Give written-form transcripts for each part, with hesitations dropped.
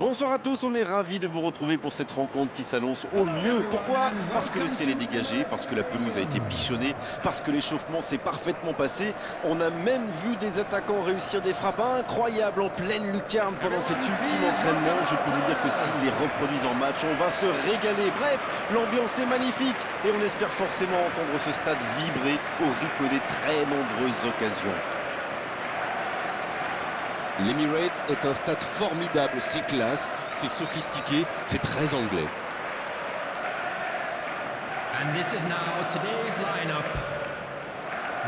Bonsoir à tous, on est ravis de vous retrouver pour cette rencontre qui s'annonce au mieux. Pourquoi? Parce que le ciel est dégagé, parce que la pelouse a été bichonnée, parce que l'échauffement s'est parfaitement passé. On a même vu des attaquants réussir des frappes incroyables en pleine lucarne pendant cet ultime entraînement. Je peux vous dire que s'ils les reproduisent en match, on va se régaler. Bref, l'ambiance est magnifique et on espère forcément entendre ce stade vibrer au rythme des très nombreuses occasions. L'Emirates est un stade formidable, c'est classe, c'est sophistiqué, c'est très anglais. And this is now today's lineup.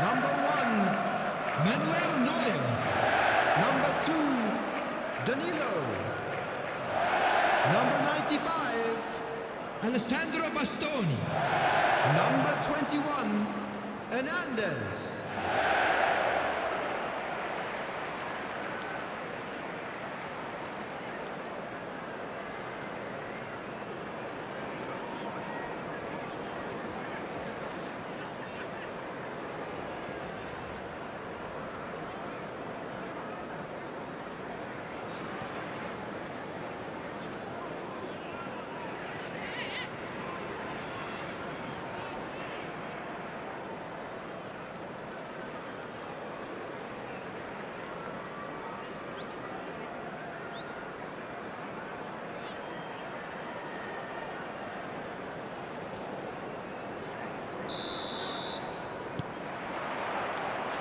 Number 1, Manuel Neuer. Number 2, Danilo. Number 95, Alessandro Bastoni. Number 21, Hernandez.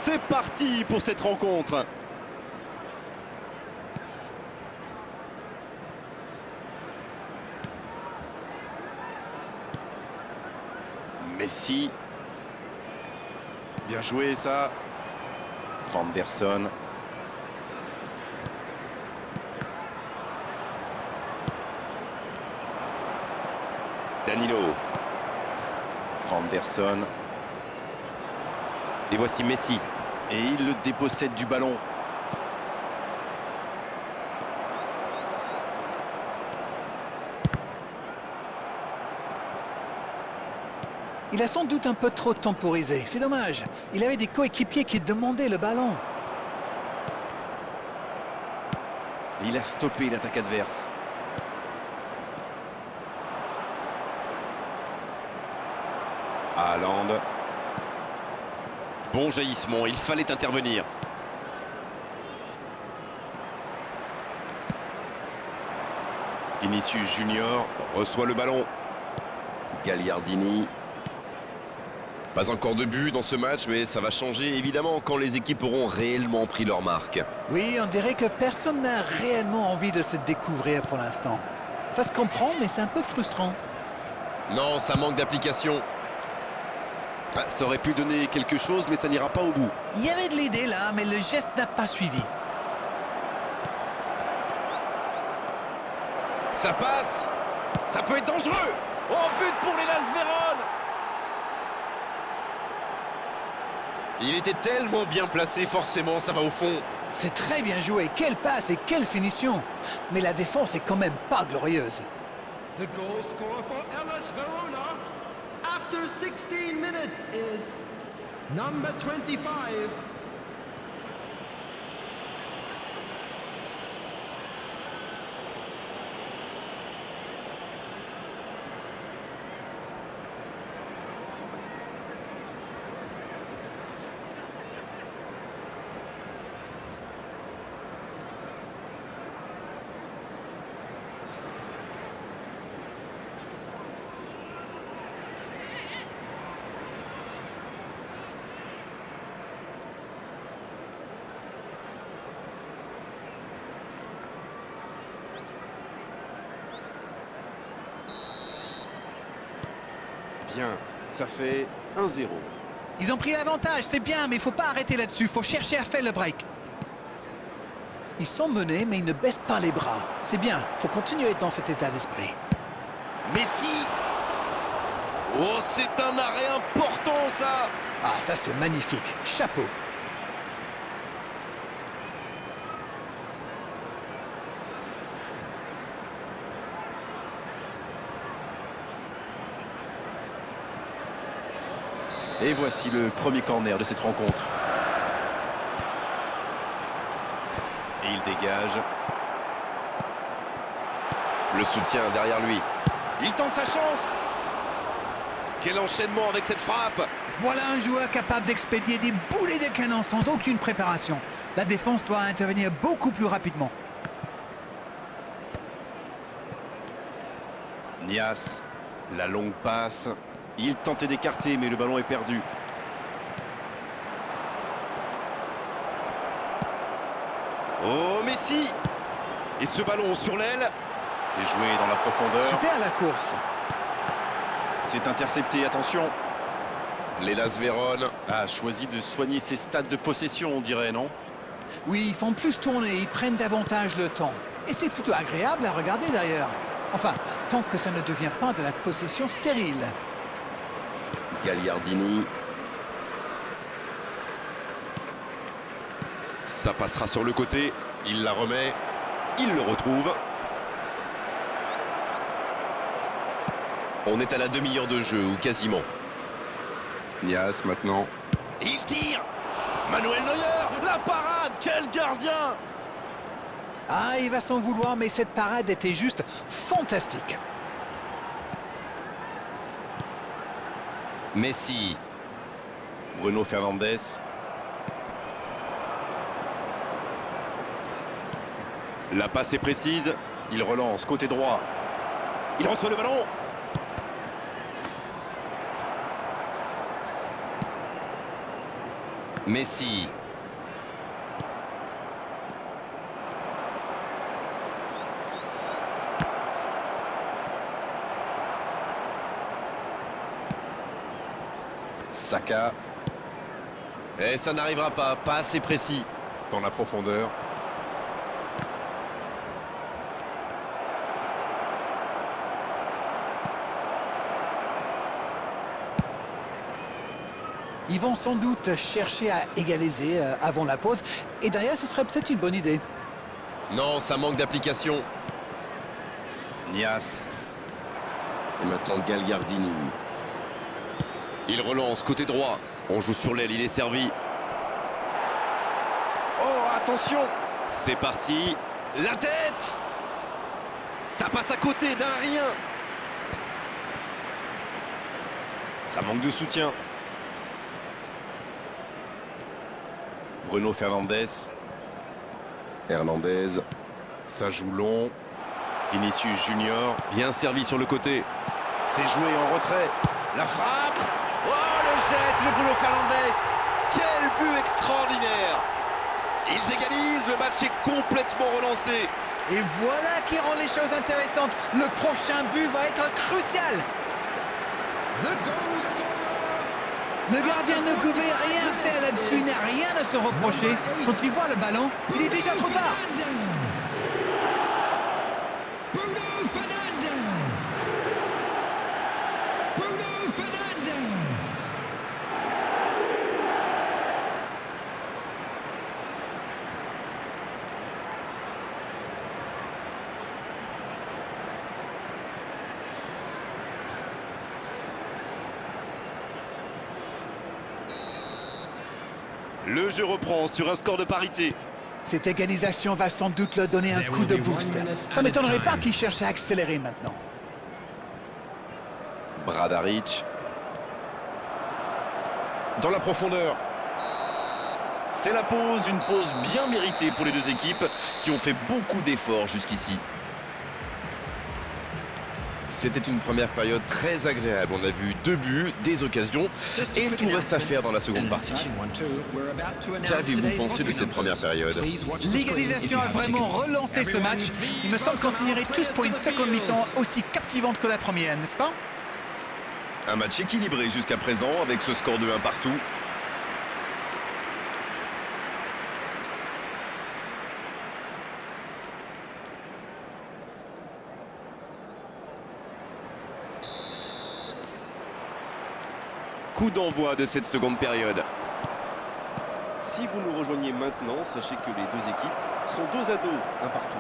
C'est parti pour cette rencontre. Messi. Bien joué ça. Vanderson. Danilo. Vanderson. Et voici Messi. Et il le dépossède du ballon. Il a sans doute un peu trop temporisé, c'est dommage. Il avait des coéquipiers qui demandaient le ballon. Il a stoppé l'attaque adverse. Haaland. Bon jaillissement, il fallait intervenir. Vinicius Junior reçoit le ballon. Gagliardini. Pas encore de but dans ce match, mais ça va changer évidemment quand les équipes auront réellement pris leur marque. Oui, on dirait que personne n'a réellement envie de se découvrir pour l'instant. Ça se comprend, mais c'est un peu frustrant. Non, ça manque d'application. Ça aurait pu donner quelque chose, mais ça n'ira pas au bout. Il y avait de l'idée là, mais le geste n'a pas suivi. Ça passe. Ça peut être dangereux. Oh, but pour les Las Véron. Il était tellement bien placé, forcément, ça va au fond. C'est très bien joué, quelle passe et quelle finition. Mais la défense est quand même pas glorieuse. The goal scorer for Hellas Verona after 16 minutes is number 25. Bien, ça fait 1-0. Ils ont pris l'avantage, c'est bien, mais il faut pas arrêter là-dessus, il faut chercher à faire le break. Ils sont menés, mais ils ne baissent pas les bras. C'est bien, il faut continuer dans cet état d'esprit. Messi. Oh, c'est un arrêt important, ça. Ah, ça c'est magnifique, chapeau. Et voici le premier corner de cette rencontre. Et il dégage. Le soutien derrière lui. Il tente sa chance. Quel enchaînement avec cette frappe. Voilà un joueur capable d'expédier des boulets de canon sans aucune préparation. La défense doit intervenir beaucoup plus rapidement. Nias, la longue passe. Il tentait d'écarter, mais le ballon est perdu. Oh, Messi! Et ce ballon sur l'aile, c'est joué dans la profondeur. Super la course. C'est intercepté, attention. L'Hellas Vérone a choisi de soigner ses stades de possession, on dirait, non? Oui, ils font plus tourner, ils prennent davantage le temps. Et c'est plutôt agréable à regarder d'ailleurs. Enfin, tant que ça ne devient pas de la possession stérile. Gagliardini. Ça passera sur le côté. Il la remet. Il le retrouve. On est à la demi-heure de jeu, ou quasiment. Nias maintenant. Il tire. Manuel Neuer. La parade. Quel gardien. Ah, il va s'en vouloir, mais cette parade était juste fantastique. Messi. Bruno Fernandes. La passe est précise. Il relance côté droit. Il reçoit le ballon. Messi. Saka. Et ça n'arrivera pas assez précis dans la profondeur. Ils vont sans doute chercher à égaliser avant la pause. Et derrière, ce serait peut-être une bonne idée. Non, ça manque d'application. Nias. Et maintenant Gagliardini. Il relance côté droit. On joue sur l'aile, il est servi. Oh, attention. C'est parti. La tête. Ça passe à côté d'un rien. Ça manque de soutien. Bruno Fernandes. Hernandez. Ça joue long. Vinicius Junior. Bien servi sur le côté. C'est joué en retrait. La frappe. Oh, le geste de Bruno Fernandes. Quel but extraordinaire. Ils égalisent. Le match est complètement relancé. Et voilà qui rend les choses intéressantes. Le prochain but va être crucial. The goal scorer. Le gardien ne pouvait rien faire là-dessus, n'a rien à se reprocher. Quand il voit le ballon, il est déjà trop tard. Bruno Fernandes. Bruno Fernandes. Le jeu reprend sur un score de parité. Cette égalisation va sans doute leur donner un coup de boost. Ça ne m'étonnerait pas qu'il cherche à accélérer maintenant. Bradaric. Dans la profondeur. C'est la pause, une pause bien méritée pour les deux équipes qui ont fait beaucoup d'efforts jusqu'ici. C'était une première période très agréable. On a vu 2 buts, des occasions et tout reste à faire dans la seconde partie. Qu'avez-vous pensé de cette première période? L'égalisation a vraiment relancé ce match. Il me semble qu'on signerait tous pour une seconde mi-temps aussi captivante que la première, n'est-ce pas? Un match équilibré jusqu'à présent avec ce score de 1 partout. Coup d'envoi de cette seconde période. Si vous nous rejoignez maintenant, sachez que les deux équipes sont 2-2, 1 partout.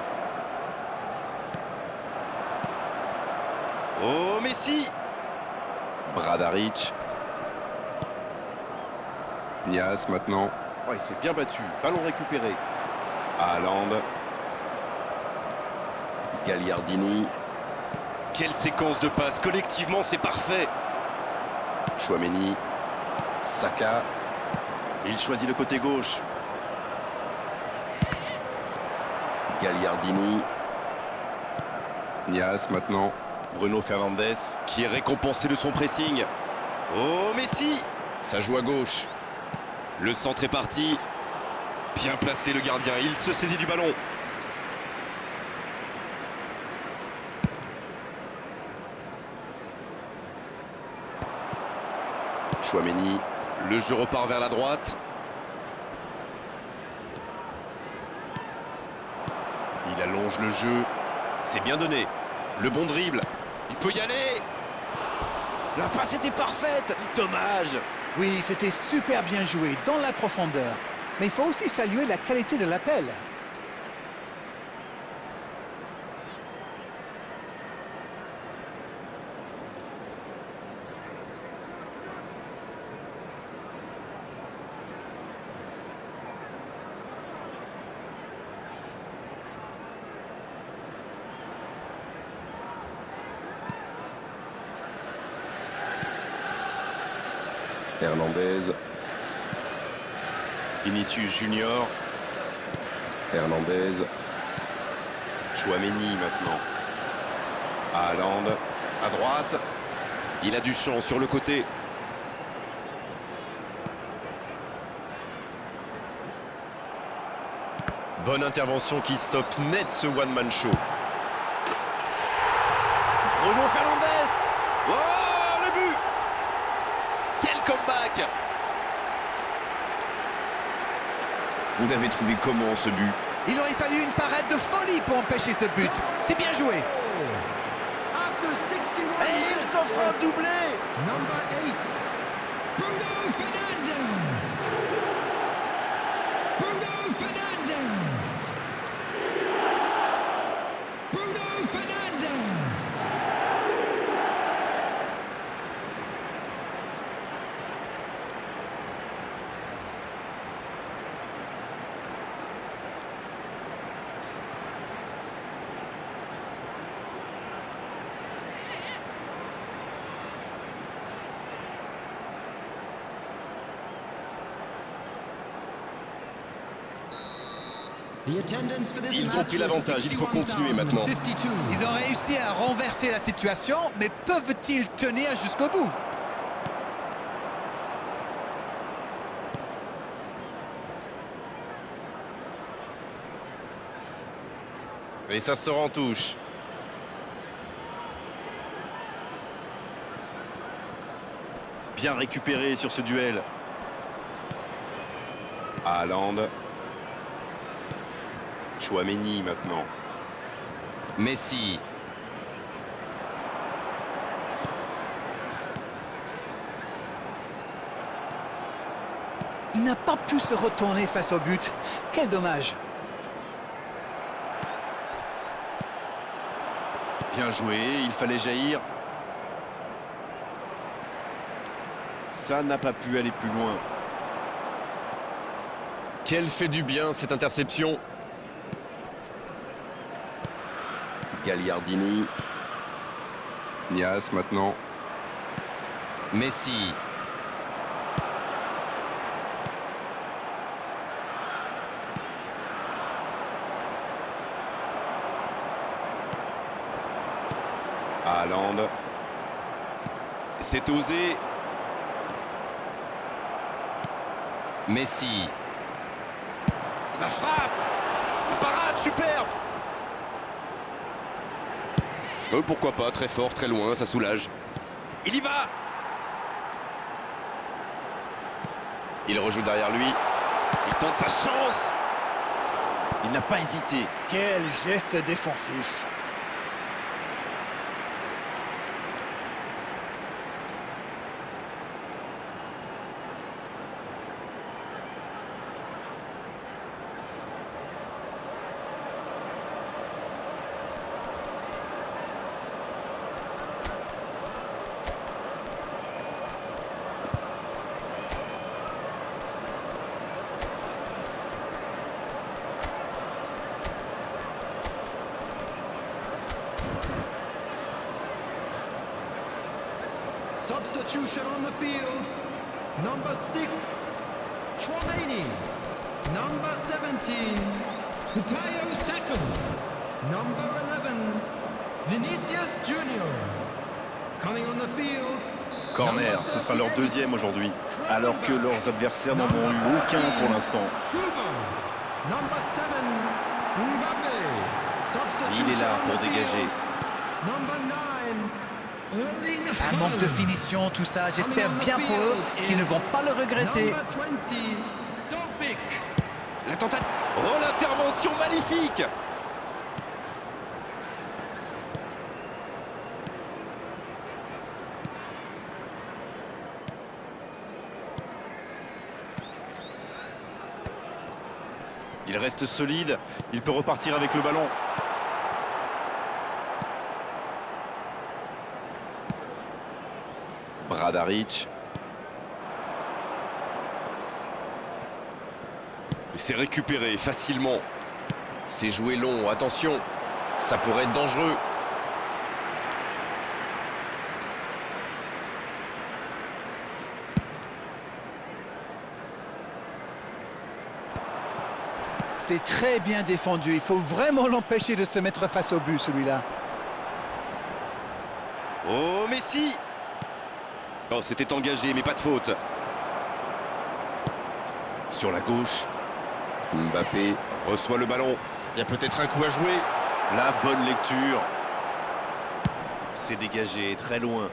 Oh, Messi! Bradaric. Nias maintenant. Oh, il s'est bien battu. Ballon récupéré. Haaland. Gagliardini. Quelle séquence de passes, collectivement c'est parfait. Chouameni, Saka, il choisit le côté gauche. Gagliardini, Nias maintenant, Bruno Fernandes qui est récompensé de son pressing. Oh Messi, ça joue à gauche. Le centre est parti. Bien placé le gardien, il se saisit du ballon. Chouameni, le jeu repart vers la droite. Il allonge le jeu. C'est bien donné. Le bon dribble. Il peut y aller. La passe était parfaite. Dommage. Oui, c'était super bien joué, dans la profondeur. Mais il faut aussi saluer la qualité de l'appel. Hernandez. Vinicius Junior. Hernandez. Chouameni maintenant. Haaland. À droite. Il a du champ sur le côté. Bonne intervention qui stoppe net ce one-man show. Bruno Fernandes. Oh, le but! Quel comeback! Vous l'avez trouvé comment ce but? Il aurait fallu une parade de folie pour empêcher ce but. C'est bien joué. After 61 Et il minutes, s'offre un doublé! number 8, Bruno Fernandes. Bruno Fernandes. Bruno Fernandes. The attendance for this Ils ont match pris was l'avantage, il faut continuer maintenant. 61,52. Ils ont réussi à renverser la situation, mais peuvent-ils tenir jusqu'au bout? Et ça sort en touche. Bien récupéré sur ce duel. Haaland. Chouameni maintenant. Messi. Il n'a pas pu se retourner face au but. Quel dommage. Bien joué, il fallait jaillir. Ça n'a pas pu aller plus loin. Quelle fait du bien cette interception. Gagliardini. Nias maintenant. Messi. Haaland. C'est osé. Messi. La frappe. La parade, superbe. Pourquoi pas, très fort, très loin, ça soulage. Il y va. Il rejoue derrière lui. Il tente sa chance. Il n'a pas hésité. Quel geste défensif. substitution on the field. Number 6, Chouameni. Number 17, Bukayo Saka. Number 11, Vinicius Junior. Coming on the field. Corner, ce sera leur deuxième aujourd'hui, alors que leurs adversaires n'en ont eu aucun pour l'instant. Number 7, Mbappé. Il est là pour dégager. Number 9, Erling Ça manque de Haaland. finition, tout ça. J'espère bien pour eux qu'ils ne vont pas le regretter. Number 20, Dobbik. La tentative. Oh, l'intervention magnifique. Il reste solide, il peut repartir avec le ballon. Bradarić. Et c'est récupéré facilement. C'est joué long, attention. Ça pourrait être dangereux. C'est très bien défendu. Il faut vraiment l'empêcher de se mettre face au but, celui-là. Oh, Messi. Oh, c'était engagé, mais pas de faute. Sur la gauche, Mbappé. reçoit le ballon. Il y a peut-être un coup à jouer. La bonne lecture. C'est dégagé, très loin.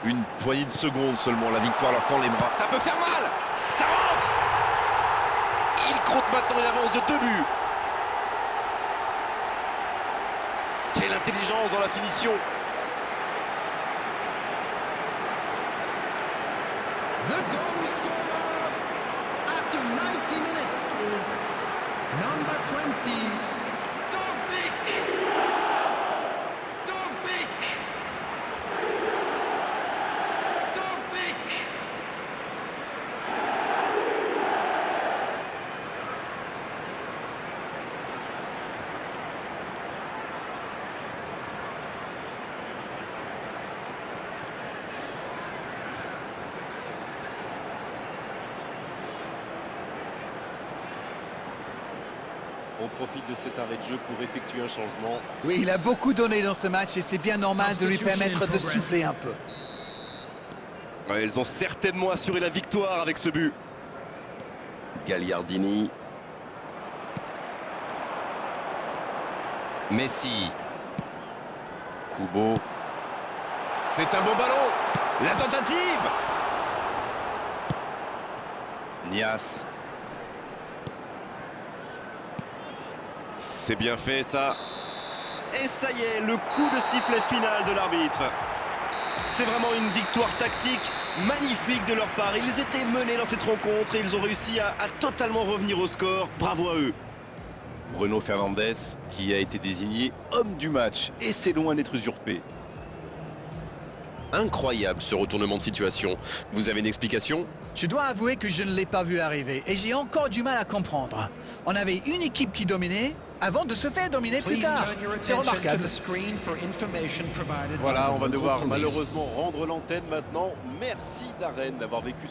Une poignée de secondes seulement, la victoire leur tend les bras. Ça peut faire mal. Ça rentre. Il compte maintenant une avance de 2 buts. Quelle intelligence dans la finition. The goal scorer after 90 minutes is number 20, Dobbik. Dobbik. Dobbik. On profite de cet arrêt de jeu pour effectuer un changement. Oui, il a beaucoup donné dans ce match et c'est bien normal de lui permettre de souffler un peu. Ouais, ils ont certainement assuré la victoire avec ce but. Gagliardini. Messi. Kubo. C'est un beau ballon. La tentative. Nias. C'est bien fait ça. Et ça y est, le coup de sifflet final de l'arbitre. C'est vraiment une victoire tactique magnifique de leur part. Ils étaient menés dans cette rencontre et ils ont réussi à totalement revenir au score. Bravo à eux. Bruno Fernandes qui a été désigné homme du match. Et c'est loin d'être usurpé. Incroyable ce retournement de situation. Vous avez une explication? Je dois avouer que je ne l'ai pas vu arriver et j'ai encore du mal à comprendre. On avait une équipe qui dominait avant de se faire dominer plus tard. C'est remarquable. Voilà, on va devoir malheureusement rendre l'antenne maintenant. Merci Darren d'avoir vécu